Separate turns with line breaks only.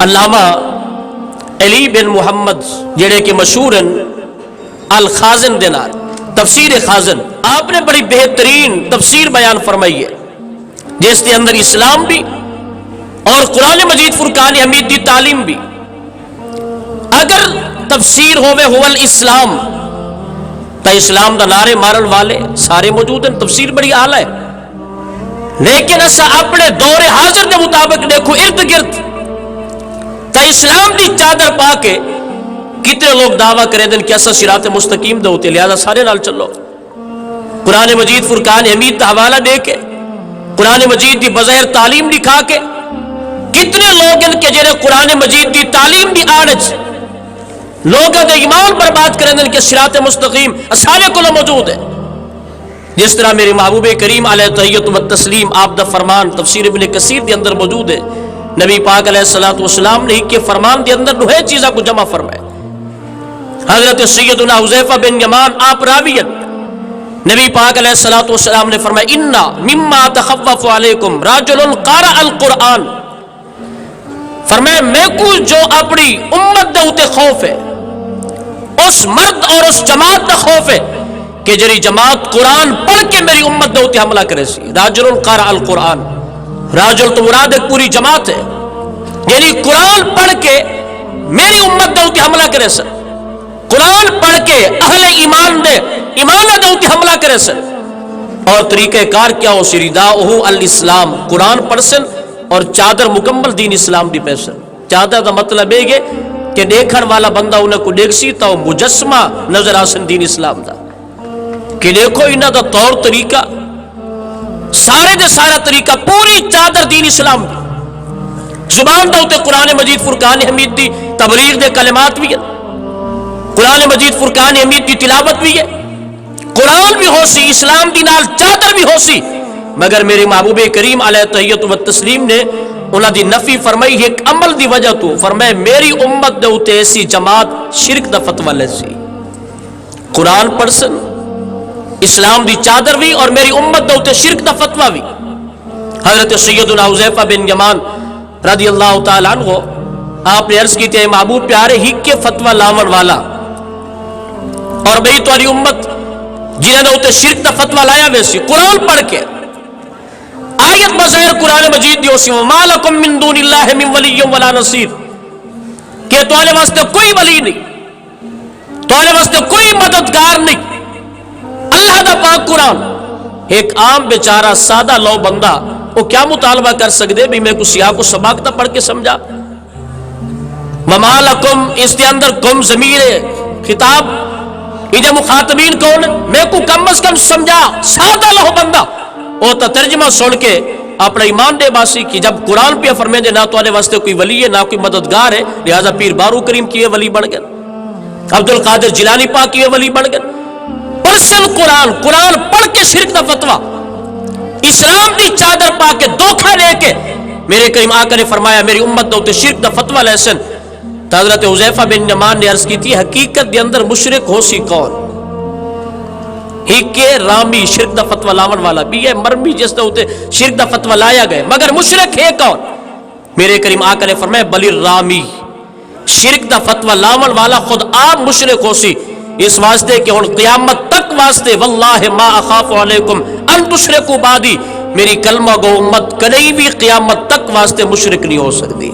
علامہ علی بن محمد جڑے کہ مشہور ہیں الخازن دے نال تفسیر خازن، آپ نے بڑی بہترین تفسیر بیان فرمائی ہے جس کے اندر اسلام بھی اور قرآن مجید فرقان حمید دی تعلیم بھی۔ اگر تفسیر ہوئے ہو الاسلام تو اسلام دا نعرے مارن والے سارے موجود ہیں، تفسیر بڑی اعلیٰ ہے، لیکن اسا اپنے دور حاضر کے مطابق دیکھو ارد گرد تو اسلام دی چادر پا کے کتنے لوگ دعویٰ کریں دن کہ اسا صراط مستقیم دے ہوتے، لہذا سارے نال چلو۔ قرآن مجید فرقان حمید دا حوالہ دے کے، قرآن مجید دی بظاہر تعلیم دکھا کے، کتنے لوگ ان کے جنہیں قرآن مجید دی تعلیم دی آڑج لوگوں دے ایمان برباد کریں دن کہ صراط مستقیم سارے کو موجود ہے۔ جس طرح میرے محبوب کریم علیہ تحیت و تسلیم آپ دا فرمان تفسیر ابن کثیر دے اندر موجود ہے، نبی پاک علیہ السلام نے کہ فرمان دے اندر نوہے چیزاں کو جمع فرمائے۔ حضرت سیدنا حذیفہ بن یمان آپ راویت نبی پاک علیہ السلام نے فرمایا انا مما تخوف علیکم رجل قرأ القرآن، فرمایا میں کو جو اپنی امت دے اوتے خوف ہے اس مرد اور اس جماعت دا خوف ہے کہ جری جماعت قرآن پڑھ کے میری امت دے اوتے حملہ کرے سی۔ رجل قرأ القرآن، راجل تو مراد ایک پوری جماعت ہے، یعنی قرآن پڑھ کے میری امت دے اوتے حملہ کرے سر، قرآن پڑھ کے اہل ایمان دے ایمان دے اوتے حملہ کرے سر۔ اور طریقہ کار کیا ہو سی؟ رداؤہ الاسلام، قرآن پڑھ سن اور چادر مکمل دین اسلام دی پیسن۔ چادر دا مطلب ہے کہ دیکھن والا بندہ انہیں کو دیکھ سی تو مجسمہ نظر آسن دین اسلام دا، کہ دیکھو انہاں دا طور طریقہ سارے دے سارا طریقہ پوری چادر دین اسلام دی، زبان دا ہوتے قرآن مجید فرقان حمید دی تبلیغ دے کلمات بھی ہے، قرآن مجید فرقان حمید دی تلاوت بھی ہے، قرآن بھی ہو سی، اسلام دی نال چادر بھی ہو سی، مگر میرے محبوب کریم علیہ تحیت و تسلیم نے انہاں دی نفی فرمائی ایک عمل دی وجہ تو، فرمائے میری امت دے ہوتے ایسی جماعت شرک دا فتوہ لے سی، قرآن پڑھ سن اسلام دی چادر بھی اور میری امت دے ہوتے شرک دا فتوہ بھی۔ حضرت سیدنا حذیفہ بن یمان رضی اللہ تعالیٰ عنہ آپ نے عرض کی تھی محبوب پیارے ہی کے فتوہ لاون والا اور بھئی تمہاری امت جنہوں نے ہوتے شرک دا فتوہ لایا ویسی قرآن پڑھ کے آیت بظاہر قرآن مجید دیو سی وَمَا لَكُم مِّن دُونِ اللَّهِ مِن وَلِيٍّ وَلَا نَصِيرٍ، کہ تمہارے واسطے کوئی ولی نہیں، تمہارے واسطے کوئی مددگار نہیں۔ اللہ دا پاک قرآن ایک عام بیچارہ سادہ لو بندہ وہ کیا مطالبہ کر سکتے بھی میں کو سیاہ کو سباقتہ پڑھ کے سمجھا؟ وَمَا لَكُم اس کے اندر کم ضمیر خطاب یہ مخاطبین کون ہے؟ میں کو کم از کم سمجھا سادہ لو بندہ وہ تو ترجمہ سن کے اپنا ایمان دے باسی کی جب قرآن پہ فرمائے دے نہ تو آنے واسطے کوئی ولی ہے نہ کوئی مددگار ہے، لہذا پیر بارو کریم کی ولی بن گئے، عبد القادر جیلانی پاک کی ولی بن گئے۔ پرسن قرآن پڑھ کے شرک دا فتوہ اسلام دی چادر پا کے دھوکہ لے کے میرے کریم آقا نے فرمایا میری امت دوتے شرک دا فتوہ لیسن۔ تو حضرت حذیفہ بن یمان نے عرض کی تھی حقیقت دے اندر مشرک ہو سی کون؟ ہی کے رامی شرک دا فتوہ لاون والا بھی ہے، مرمی جس دا ہوتے شرک دا فتوہ لایا گئے، مگر مشرک ہے کون؟ میرے کریم آقا نے فرمایا بلی رامی، شرک دا فتوہ لاون والا خود آپ مشرک ہو سی، اس واسطے کہ ہن قیامت تک واسطے واللہ ما اخاف علیکم ان تشرکوا بعدی، میری کلمہ گو امت کدی بھی قیامت تک واسطے مشرک نہیں ہو سکتی۔